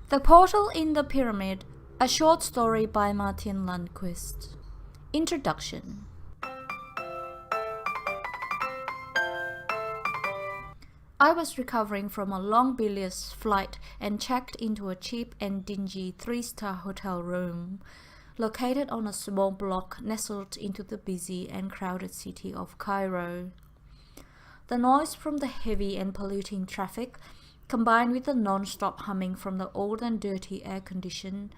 The Portal in the Pyramid, a short story by Martin Lundqvist. Introduction. I was recovering from a long bilious flight and checked into a cheap and dingy 3-star hotel room, located on a small block nestled into the busy and crowded city of Cairo. The noise from the heavy and polluting traffic, combined with the non-stop humming from the old and dirty air condition,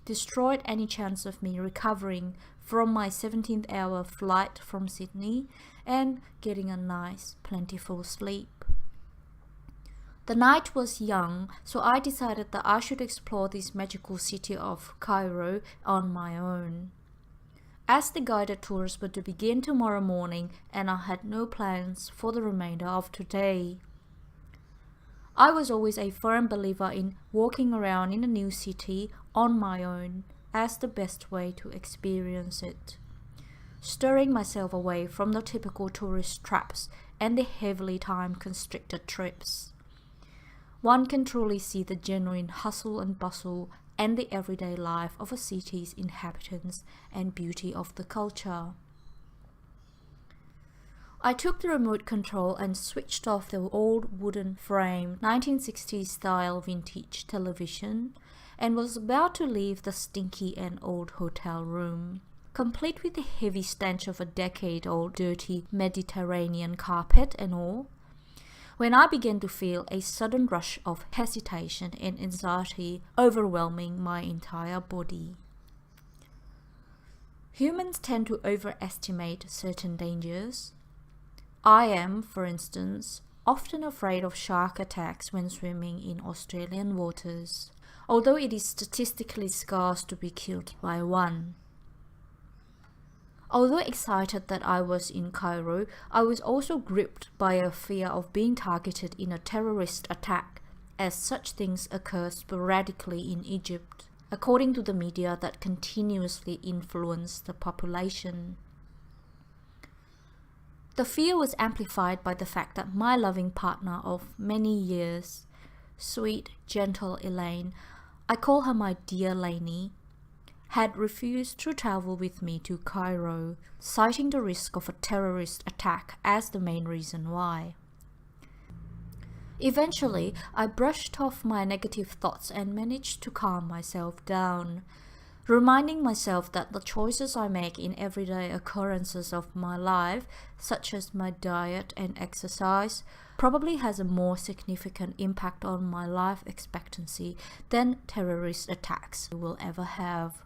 destroyed any chance of me recovering from my 17th-hour flight from Sydney and getting a nice, plentiful sleep. The night was young, so I decided that I should explore this magical city of Cairo on my own. As the guided tours were to begin tomorrow morning and I had no plans for the remainder of today. I was always a firm believer in walking around in a new city on my own as the best way to experience it, stirring myself away from the typical tourist traps and the heavily time-constricted trips. One can truly see the genuine hustle and bustle and the everyday life of a city's inhabitants and beauty of the culture. I took the remote control and switched off the old wooden frame 1960s style vintage television and was about to leave the stinky and old hotel room, complete with the heavy stench of a decade-old dirty Mediterranean carpet and all, when I began to feel a sudden rush of hesitation and anxiety overwhelming my entire body. Humans tend to overestimate certain dangers. I am, for instance, often afraid of shark attacks when swimming in Australian waters, although it is statistically scarce to be killed by one. Although excited that I was in Cairo, I was also gripped by a fear of being targeted in a terrorist attack, as such things occur sporadically in Egypt, according to the media that continuously influence the population. The fear was amplified by the fact that my loving partner of many years, sweet, gentle Elaine, I call her my dear Lainey, had refused to travel with me to Cairo, citing the risk of a terrorist attack as the main reason why. Eventually, I brushed off my negative thoughts and managed to calm myself down, reminding myself that the choices I make in everyday occurrences of my life, such as my diet and exercise, probably has a more significant impact on my life expectancy than terrorist attacks will ever have.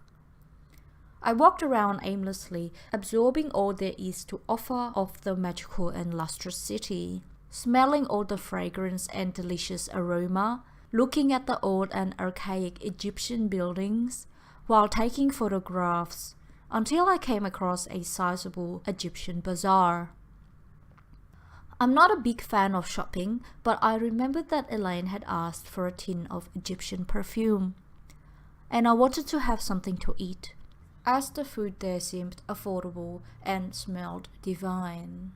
I walked around aimlessly, absorbing all there is to offer of the magical and lustrous city, smelling all the fragrance and delicious aroma, looking at the old and archaic Egyptian buildings, while taking photographs, until I came across a sizable Egyptian bazaar. I'm not a big fan of shopping, but I remembered that Elaine had asked for a tin of Egyptian perfume, and I wanted to have something to eat, as the food there seemed affordable and smelled divine.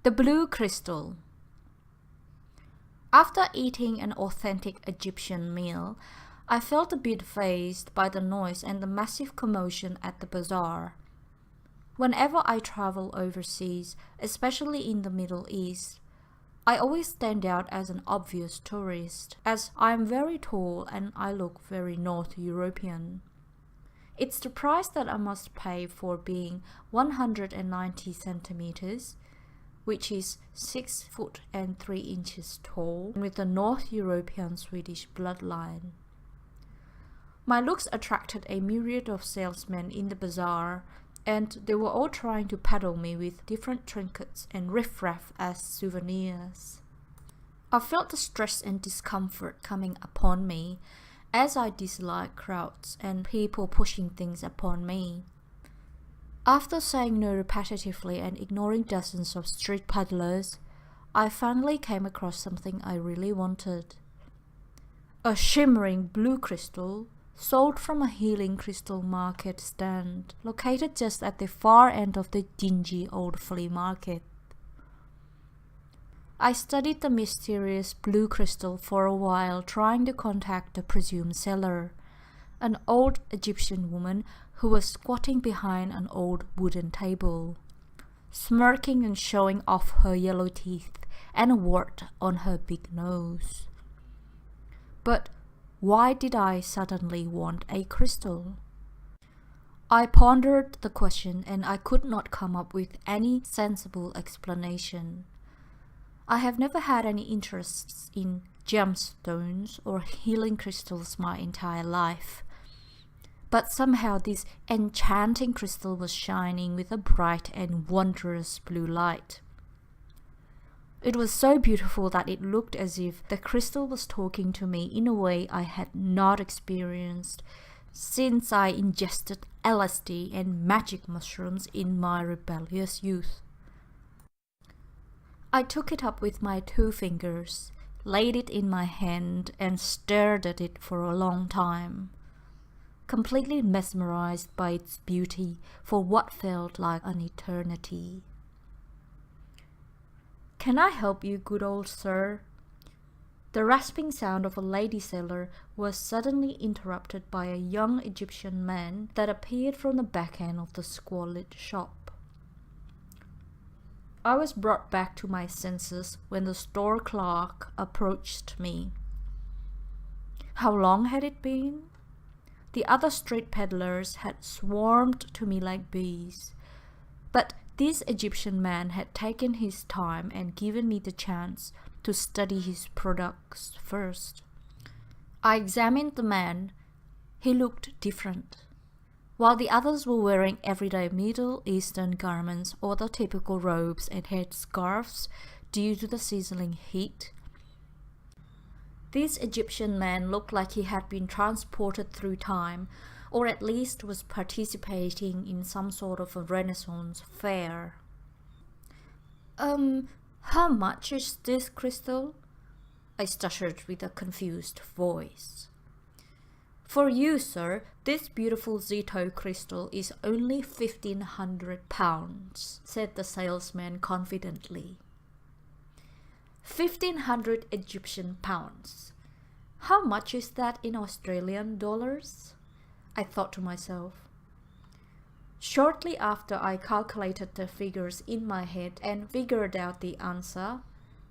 The Blue Crystal. After eating an authentic Egyptian meal, I felt a bit fazed by the noise and the massive commotion at the bazaar. Whenever I travel overseas, especially in the Middle East, I always stand out as an obvious tourist, as I am very tall and I look very North European. It's the price that I must pay for being 190 centimeters, which is 6 foot and 3 inches tall, with a North European Swedish bloodline. My looks attracted a myriad of salesmen in the bazaar, and they were all trying to peddle me with different trinkets and riffraff as souvenirs. I felt the stress and discomfort coming upon me, as I dislike crowds and people pushing things upon me. After saying no repetitively and ignoring dozens of street peddlers, I finally came across something I really wanted. A shimmering blue crystal sold from a healing crystal market stand located just at the far end of the dingy old flea market. I studied the mysterious blue crystal for a while, trying to contact the presumed seller, an old Egyptian woman who was squatting behind an old wooden table, smirking and showing off her yellow teeth and a wart on her big nose. But why did I suddenly want a crystal? I pondered the question and I could not come up with any sensible explanation. I have never had any interests in gemstones or healing crystals my entire life. But somehow this enchanting crystal was shining with a bright and wondrous blue light. It was so beautiful that it looked as if the crystal was talking to me in a way I had not experienced since I ingested LSD and magic mushrooms in my rebellious youth. I took it up with my 2 fingers, laid it in my hand, and stared at it for a long time, completely mesmerized by its beauty for what felt like an eternity. "Can I help you, good old sir?" The rasping sound of a lady seller was suddenly interrupted by a young Egyptian man that appeared from the back end of the squalid shop. I was brought back to my senses when the store clerk approached me. How long had it been? The other street peddlers had swarmed to me like bees, but this Egyptian man had taken his time and given me the chance to study his products first. I examined the man. He looked different. While the others were wearing everyday Middle Eastern garments or the typical robes and headscarves due to the sizzling heat, this Egyptian man looked like he had been transported through time, or at least was participating in some sort of a Renaissance fair. How much is this crystal?" I stuttered with a confused voice. "For you, sir, this beautiful Zito crystal is only £1,500, said the salesman confidently. 1,500 Egyptian pounds. How much is that in Australian dollars? I thought to myself. Shortly after I calculated the figures in my head and figured out the answer,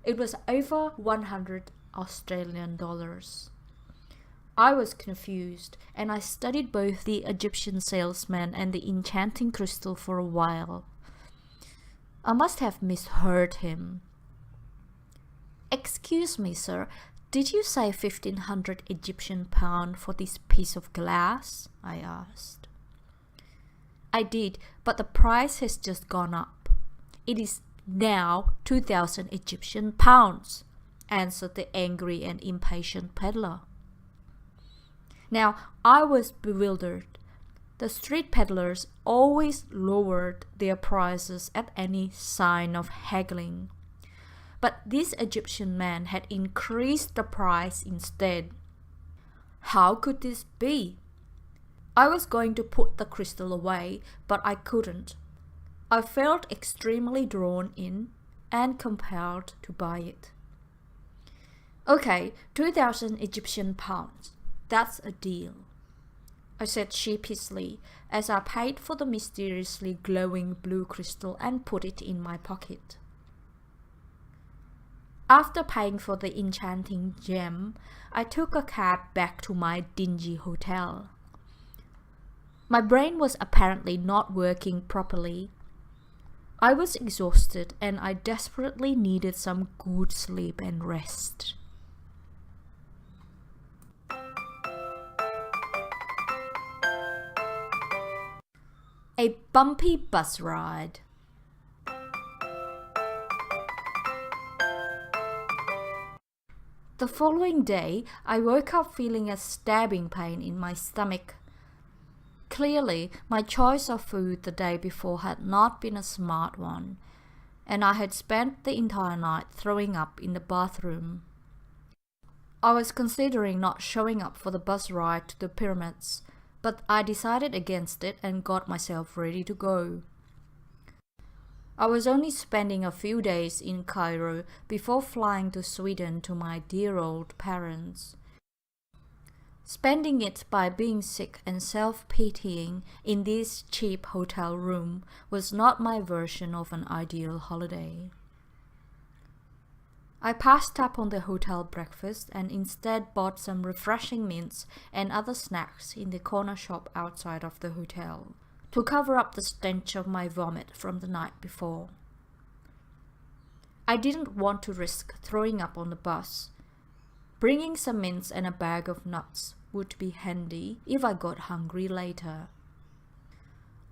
it was over 100 Australian dollars. I was confused, and I studied both the Egyptian salesman and the enchanting crystal for a while. I must have misheard him. "Excuse me, sir, did you say 1,500 Egyptian pound for this piece of glass?" I asked. "I did, but the price has just gone up. It is now 2,000 Egyptian pounds, answered the angry and impatient peddler. Now, I was bewildered. The street peddlers always lowered their prices at any sign of haggling. But this Egyptian man had increased the price instead. How could this be? I was going to put the crystal away, but I couldn't. I felt extremely drawn in and compelled to buy it. "Okay, 2,000 Egyptian pounds. That's a deal," I said sheepishly as I paid for the mysteriously glowing blue crystal and put it in my pocket. After paying for the enchanting gem, I took a cab back to my dingy hotel. My brain was apparently not working properly. I was exhausted and I desperately needed some good sleep and rest. A bumpy bus ride. The following day, I woke up feeling a stabbing pain in my stomach. Clearly, my choice of food the day before had not been a smart one, and I had spent the entire night throwing up in the bathroom. I was considering not showing up for the bus ride to the pyramids, but I decided against it and got myself ready to go. I was only spending a few days in Cairo before flying to Sweden to my dear old parents. Spending it by being sick and self-pitying in this cheap hotel room was not my version of an ideal holiday. I passed up on the hotel breakfast and instead bought some refreshing mints and other snacks in the corner shop outside of the hotel, to cover up the stench of my vomit from the night before. I didn't want to risk throwing up on the bus. Bringing some mints and a bag of nuts would be handy if I got hungry later.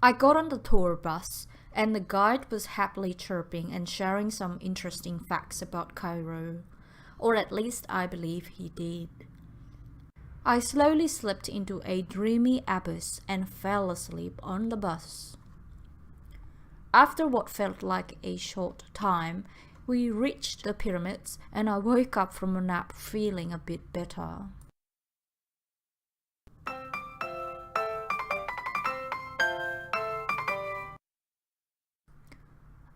I got on the tour bus, and the guide was happily chirping and sharing some interesting facts about Cairo, or at least I believe he did. I slowly slipped into a dreamy abyss and fell asleep on the bus. After what felt like a short time, we reached the pyramids, and I woke up from a nap feeling a bit better.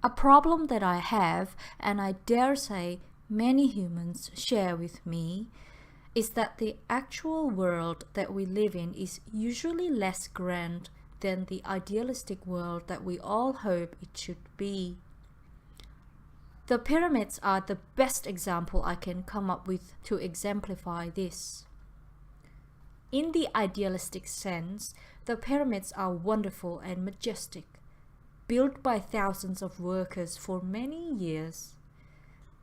A problem that I have, and I dare say many humans share with me, is that the actual world that we live in is usually less grand than the idealistic world that we all hope it should be. The pyramids are the best example I can come up with to exemplify this. In the idealistic sense, the pyramids are wonderful and majestic, built by thousands of workers for many years.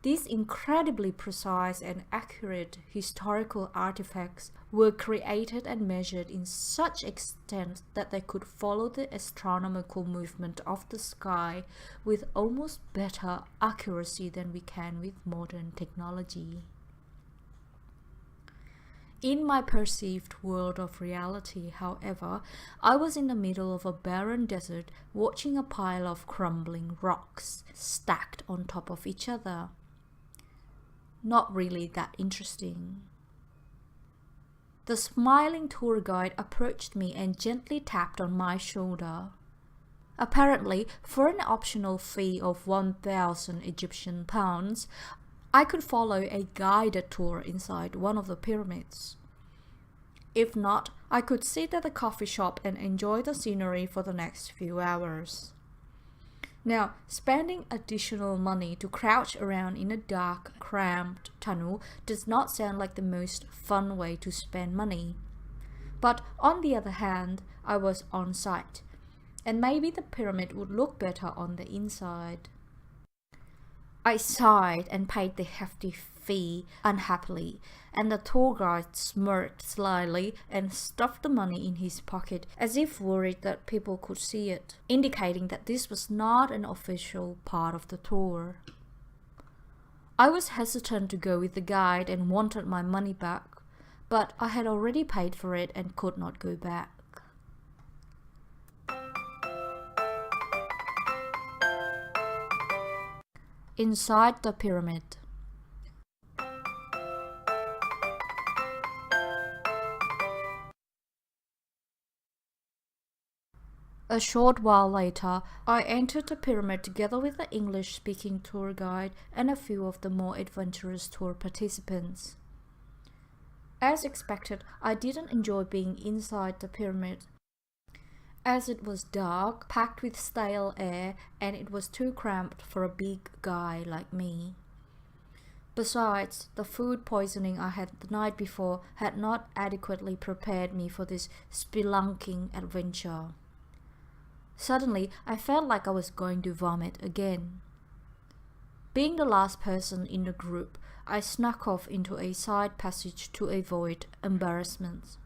These incredibly precise and accurate historical artifacts were created and measured in such extent that they could follow the astronomical movement of the sky with almost better accuracy than we can with modern technology. In my perceived world of reality, however, I was in the middle of a barren desert watching a pile of crumbling rocks stacked on top of each other. Not really that interesting. The smiling tour guide approached me and gently tapped on my shoulder. Apparently, for an optional fee of 1,000 Egyptian pounds, I could follow a guided tour inside one of the pyramids. If not, I could sit at a coffee shop and enjoy the scenery for the next few hours. Now, spending additional money to crouch around in a dark, cramped tunnel does not sound like the most fun way to spend money. But on the other hand, I was on site, and maybe the pyramid would look better on the inside. I sighed and paid the hefty fee unhappily, and the tour guide smirked slyly and stuffed the money in his pocket as if worried that people could see it, indicating that this was not an official part of the tour. I was hesitant to go with the guide and wanted my money back, but I had already paid for it and could not go back. Inside the pyramid. A short while later, I entered the pyramid together with the English-speaking tour guide and a few of the more adventurous tour participants. As expected, I didn't enjoy being inside the pyramid, as it was dark, packed with stale air, and it was too cramped for a big guy like me. Besides, the food poisoning I had the night before had not adequately prepared me for this spelunking adventure. Suddenly, I felt like I was going to vomit again. Being the last person in the group, I snuck off into a side passage to avoid embarrassment.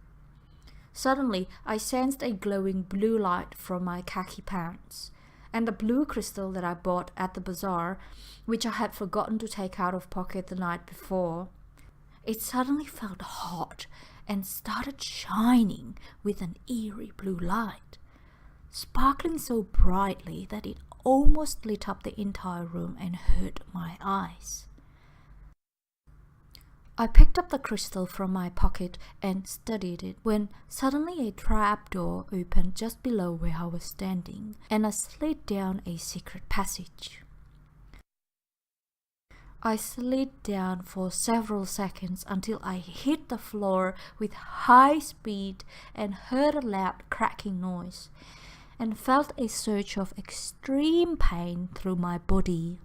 Suddenly, I sensed a glowing blue light from my khaki pants, and the blue crystal that I bought at the bazaar, which I had forgotten to take out of pocket the night before. It suddenly felt hot and started shining with an eerie blue light, sparkling so brightly that it almost lit up the entire room and hurt my eyes. I picked up the crystal from my pocket and studied it when suddenly a trapdoor opened just below where I was standing, and I slid down a secret passage. I slid down for several seconds until I hit the floor with high speed and heard a loud cracking noise, and felt a surge of extreme pain through my body.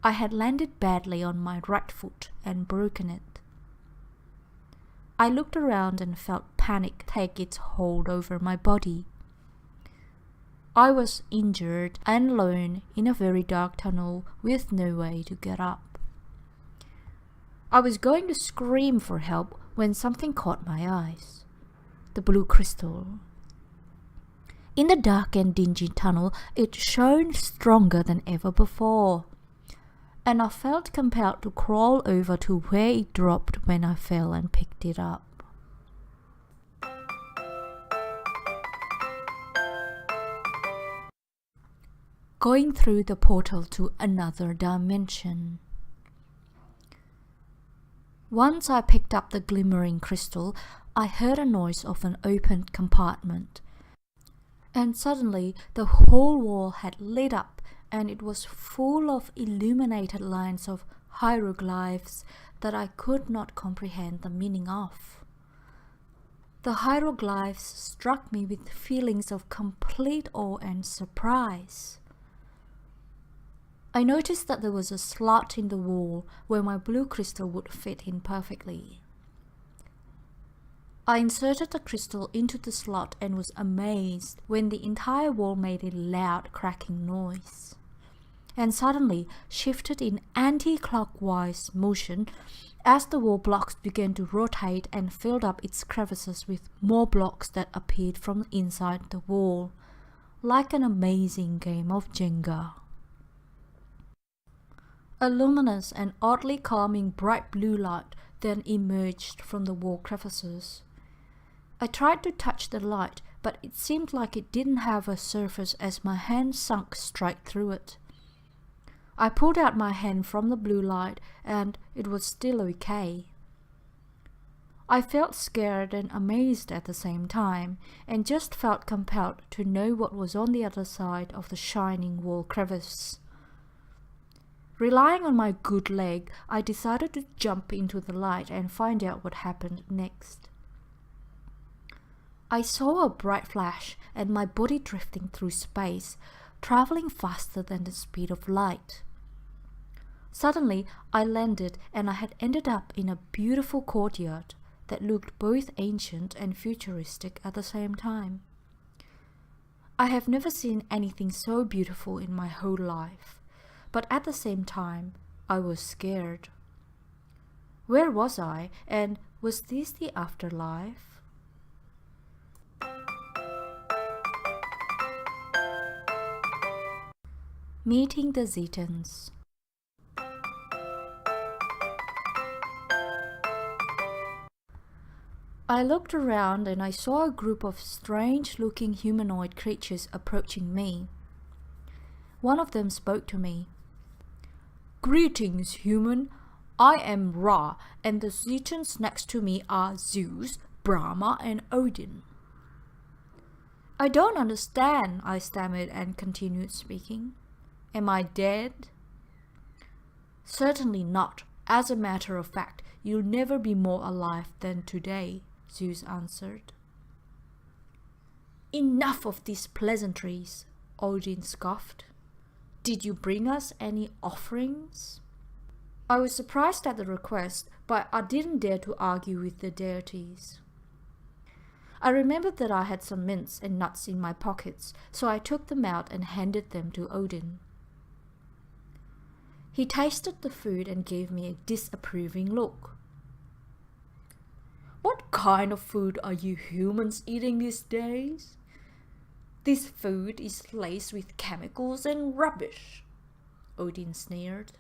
I had landed badly on my right foot and broken it. I looked around and felt panic take its hold over my body. I was injured and alone in a very dark tunnel with no way to get up. I was going to scream for help when something caught my eyes. The blue crystal. In the dark and dingy tunnel, it shone stronger than ever before, and I felt compelled to crawl over to where it dropped when I fell and picked it up. Going through the portal to another dimension. Once I picked up the glimmering crystal, I heard a noise of an opened compartment, and suddenly the whole wall had lit up, and it was full of illuminated lines of hieroglyphs that I could not comprehend the meaning of. The hieroglyphs struck me with feelings of complete awe and surprise. I noticed that there was a slot in the wall where my blue crystal would fit in perfectly. I inserted the crystal into the slot and was amazed when the entire wall made a loud cracking noise, and suddenly shifted in anti-clockwise motion as the wall blocks began to rotate and filled up its crevices with more blocks that appeared from inside the wall, like an amazing game of Jenga. A luminous and oddly calming bright blue light then emerged from the wall crevices. I tried to touch the light, but it seemed like it didn't have a surface as my hand sunk straight through it. I pulled out my hand from the blue light, and it was still okay. I felt scared and amazed at the same time, and just felt compelled to know what was on the other side of the shining wall crevice. Relying on my good leg, I decided to jump into the light and find out what happened next. I saw a bright flash and my body drifting through space, traveling faster than the speed of light. Suddenly, I landed and I had ended up in a beautiful courtyard that looked both ancient and futuristic at the same time. I have never seen anything so beautiful in my whole life, but at the same time, I was scared. Where was I, and was this the afterlife? Meeting the Zetans. I looked around and I saw a group of strange-looking humanoid creatures approaching me. One of them spoke to me. "Greetings, human. I am Ra, and the Zetans next to me are Zeus, Brahma, and Odin." "I don't understand," I stammered and continued speaking. "Am I dead?" "Certainly not. As a matter of fact, you'll never be more alive than today," Zeus answered. "Enough of these pleasantries," Odin scoffed. "Did you bring us any offerings?" I was surprised at the request, but I didn't dare to argue with the deities. I remembered that I had some mints and nuts in my pockets, so I took them out and handed them to Odin. He tasted the food and gave me a disapproving look. "What kind of food are you humans eating these days? This food is laced with chemicals and rubbish," Odin sneered.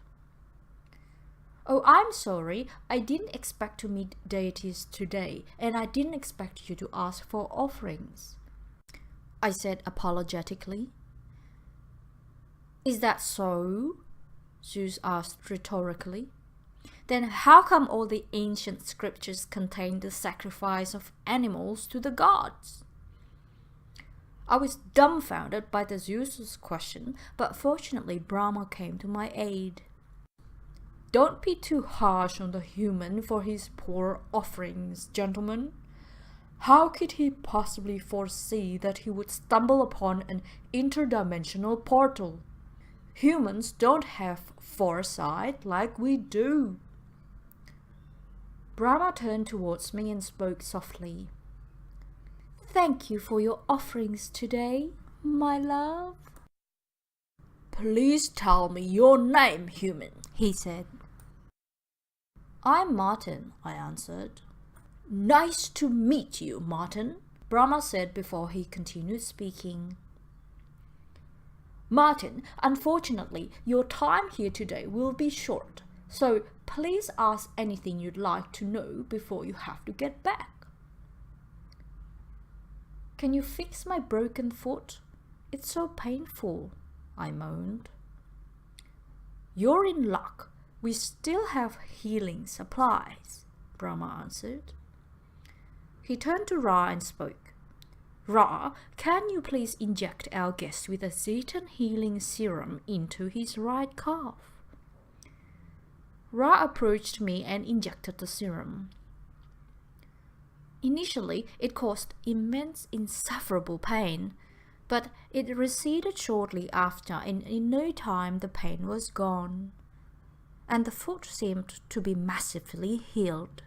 "Oh, I'm sorry. I didn't expect to meet deities today, and I didn't expect you to ask for offerings," I said apologetically. "Is that so?" Zeus asked rhetorically. Then how come all the ancient scriptures contain the sacrifice of animals to the gods? I was dumbfounded by the Zeus's question, but fortunately Brahma came to my aid. Don't be too harsh on the human for his poor offerings, gentlemen. How could he possibly foresee that he would stumble upon an interdimensional portal? Humans don't have foresight like we do. Brahma turned towards me and spoke softly. Thank you for your offerings today, my love. Please tell me your name, human, he said. I'm Martin, I answered. Nice to meet you, Martin, Brahma said before he continued speaking. Martin, unfortunately, your time here today will be short, so please ask anything you'd like to know before you have to get back. Can you fix my broken foot? It's so painful, I moaned. You're in luck. We still have healing supplies, Brahma answered. He turned to Ra and spoke. Ra, can you please inject our guest with a Sedition healing serum into his right calf? Ra approached me and injected the serum. Initially, it caused immense, insufferable pain, but it receded shortly after, and in no time the pain was gone, and the foot seemed to be massively healed.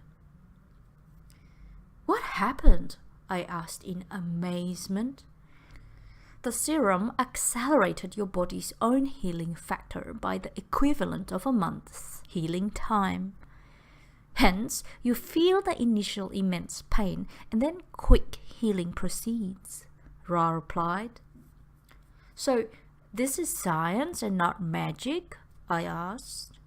What happened? I asked in amazement. The serum accelerated your body's own healing factor by the equivalent of a month's healing time. Hence, you feel the initial immense pain and then quick healing proceeds, Ra replied. So, this is science and not magic? I asked.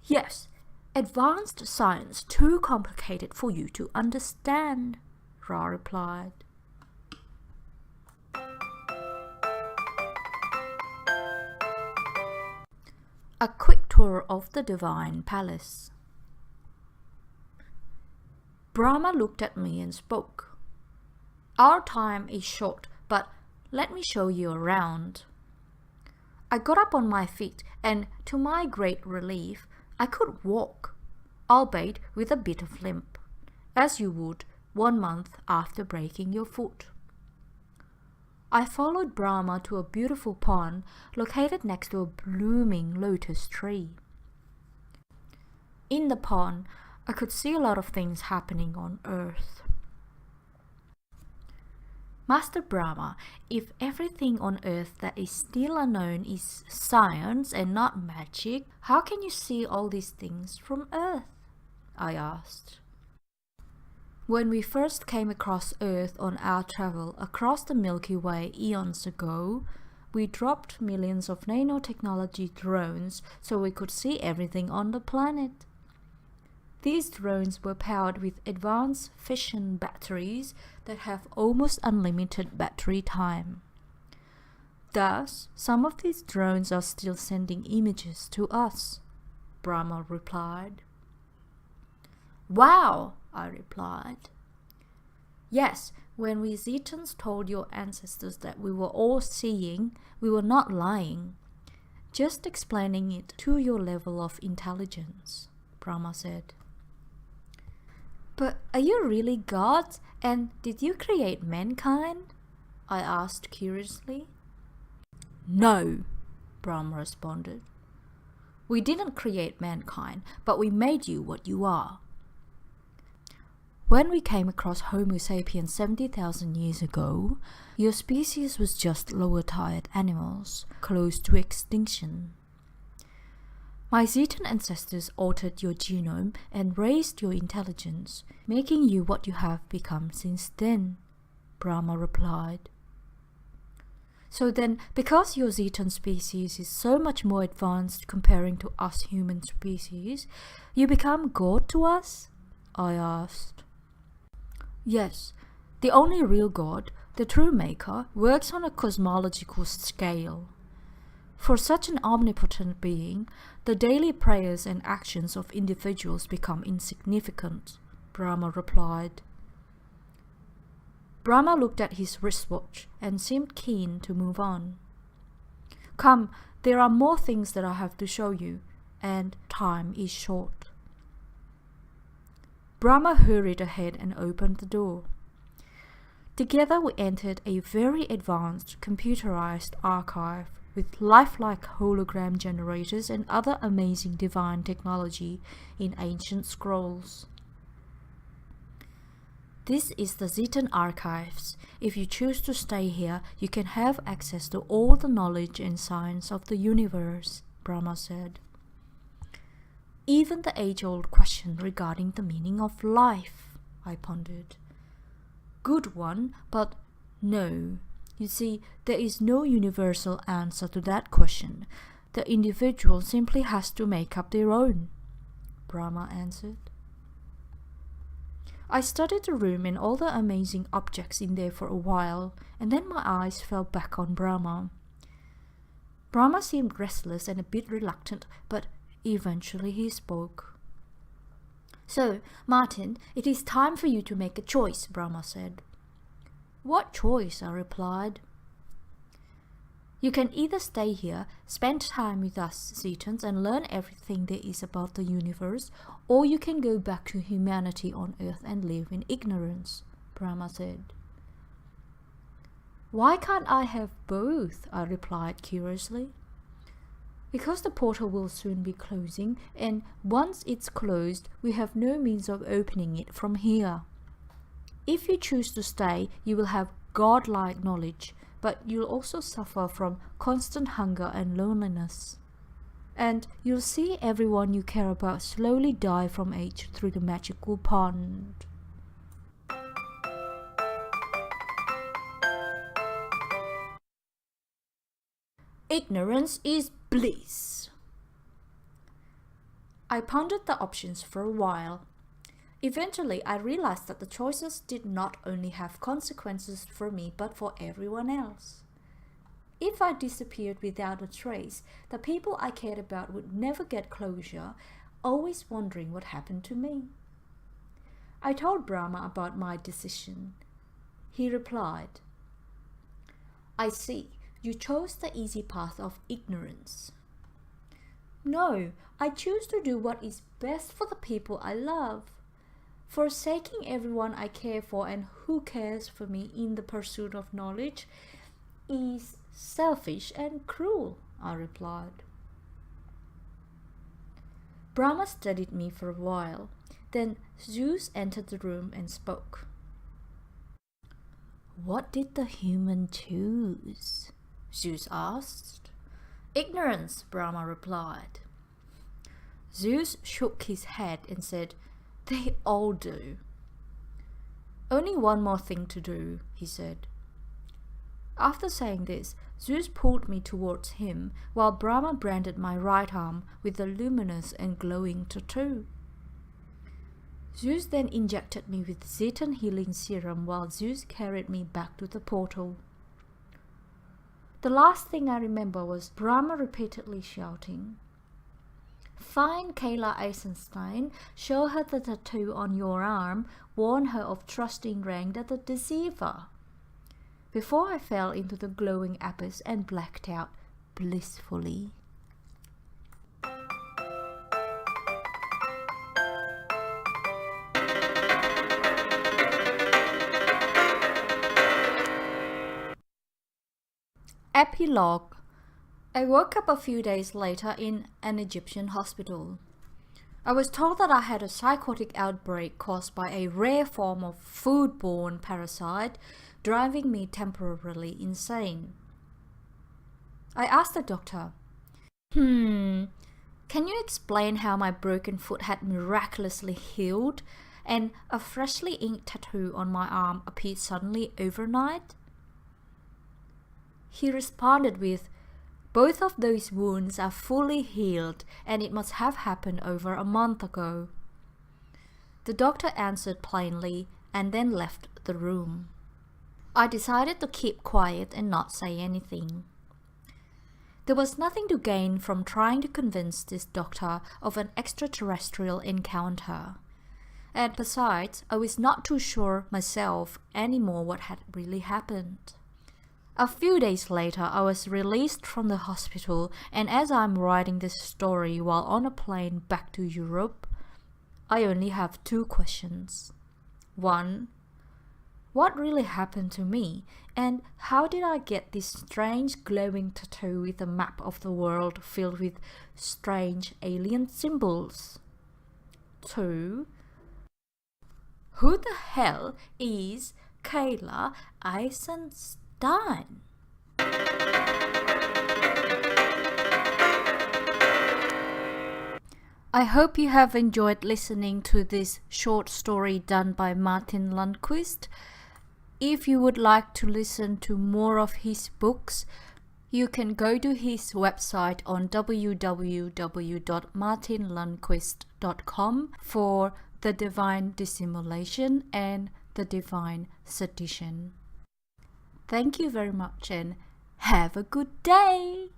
Yes, advanced science too complicated for you to understand, Ra replied. A quick tour of the divine palace. Brahma looked at me and spoke. Our time is short, but let me show you around. I got up on my feet and, to my great relief, I could walk, albeit with a bit of limp, as you would 1 month after breaking your foot. I followed Brahma to a beautiful pond located next to a blooming lotus tree. In the pond, I could see a lot of things happening on Earth. Master Brahma, if everything on Earth that is still unknown is science and not magic, how can you see all these things from Earth? I asked. When we first came across Earth on our travel across the Milky Way eons ago, we dropped millions of nanotechnology drones so we could see everything on the planet. These drones were powered with advanced fission batteries that have almost unlimited battery time. Thus, some of these drones are still sending images to us, Brahma replied. Wow, I replied. Yes, when we Zetans told your ancestors that we were all seeing, we were not lying, just explaining it to your level of intelligence, Brahma said. But are you really gods, and did you create mankind? I asked curiously. No, Brahma responded. We didn't create mankind, but we made you what you are. When we came across Homo sapiens 70,000 years ago, your species was just lower-tired animals, close to extinction. My Zetan ancestors altered your genome and raised your intelligence, making you what you have become since then, Brahma replied. So then, because your Zetan species is so much more advanced comparing to us human species, you become God to us? I asked. Yes, the only real God, the true maker, works on a cosmological scale. For such an omnipotent being, the daily prayers and actions of individuals become insignificant, Brahma replied. Brahma looked at his wristwatch and seemed keen to move on. Come, there are more things that I have to show you, and time is short. Brahma hurried ahead and opened the door. Together we entered a very advanced computerized archive with lifelike hologram generators and other amazing divine technology in ancient scrolls. This is the Zetan archives. If you choose to stay here, you can have access to all the knowledge and science of the universe, Brahma said. Even the age-old question regarding the meaning of life, I pondered. Good one, but no. You see, there is no universal answer to that question. The individual simply has to make up their own, Brahma answered. I studied the room and all the amazing objects in there for a while, and then my eyes fell back on Brahma. Brahma seemed restless and a bit reluctant, but eventually he spoke. So, Martin, it is time for you to make a choice, Brahma said. What choice? I replied. You can either stay here, spend time with us Zetans and learn everything there is about the universe, or you can go back to humanity on Earth and live in ignorance, Brahma said. Why can't I have both? I replied curiously. Because the portal will soon be closing, and once it's closed, we have no means of opening it from here. If you choose to stay, you will have godlike knowledge, but you'll also suffer from constant hunger and loneliness. And you'll see everyone you care about slowly die from age through the magical pond. Ignorance is bliss. I pondered the options for a while. Eventually, I realized that the choices did not only have consequences for me, but for everyone else. If I disappeared without a trace, the people I cared about would never get closure, always wondering what happened to me. I told Brahma about my decision. He replied, I see, you chose the easy path of ignorance. No, I choose to do what is best for the people I love. Forsaking everyone I care for and who cares for me in the pursuit of knowledge is selfish and cruel, I replied. Brahma studied me for a while. Then Zeus entered the room and spoke. What did the human choose? Zeus asked. Ignorance, Brahma replied. Zeus shook his head and said, They all do. Only one more thing to do, he said. After saying this, Zeus pulled me towards him, while Brahma branded my right arm with a luminous and glowing tattoo. Zeus then injected me with Zetan healing serum while Zeus carried me back to the portal. The last thing I remember was Brahma repeatedly shouting, Find Kayla Eisenstein, show her the tattoo on your arm, warn her of trusting Rang the deceiver. Before I fell into the glowing abyss and blacked out blissfully. Epilogue. I woke up a few days later in an Egyptian hospital. I was told that I had a psychotic outbreak caused by a rare form of foodborne parasite driving me temporarily insane. I asked the doctor, can you explain how my broken foot had miraculously healed and a freshly inked tattoo on my arm appeared suddenly overnight? He responded with, Both of those wounds are fully healed and it must have happened over a month ago. The doctor answered plainly and then left the room. I decided to keep quiet and not say anything. There was nothing to gain from trying to convince this doctor of an extraterrestrial encounter. And besides, I was not too sure myself anymore what had really happened. A few days later, I was released from the hospital, and as I'm writing this story while on a plane back to Europe, I only have 2 questions. 1. What really happened to me, and how did I get this strange glowing tattoo with a map of the world filled with strange alien symbols? 2. Who the hell is Kayla Eisenstein? I hope you have enjoyed listening to this short story done by Martin Lundqvist. If you would like to listen to more of his books, you can go to his website on www.martinlundqvist.com for The Divine Dissimulation and The Divine Sedition. Thank you very much and have a good day!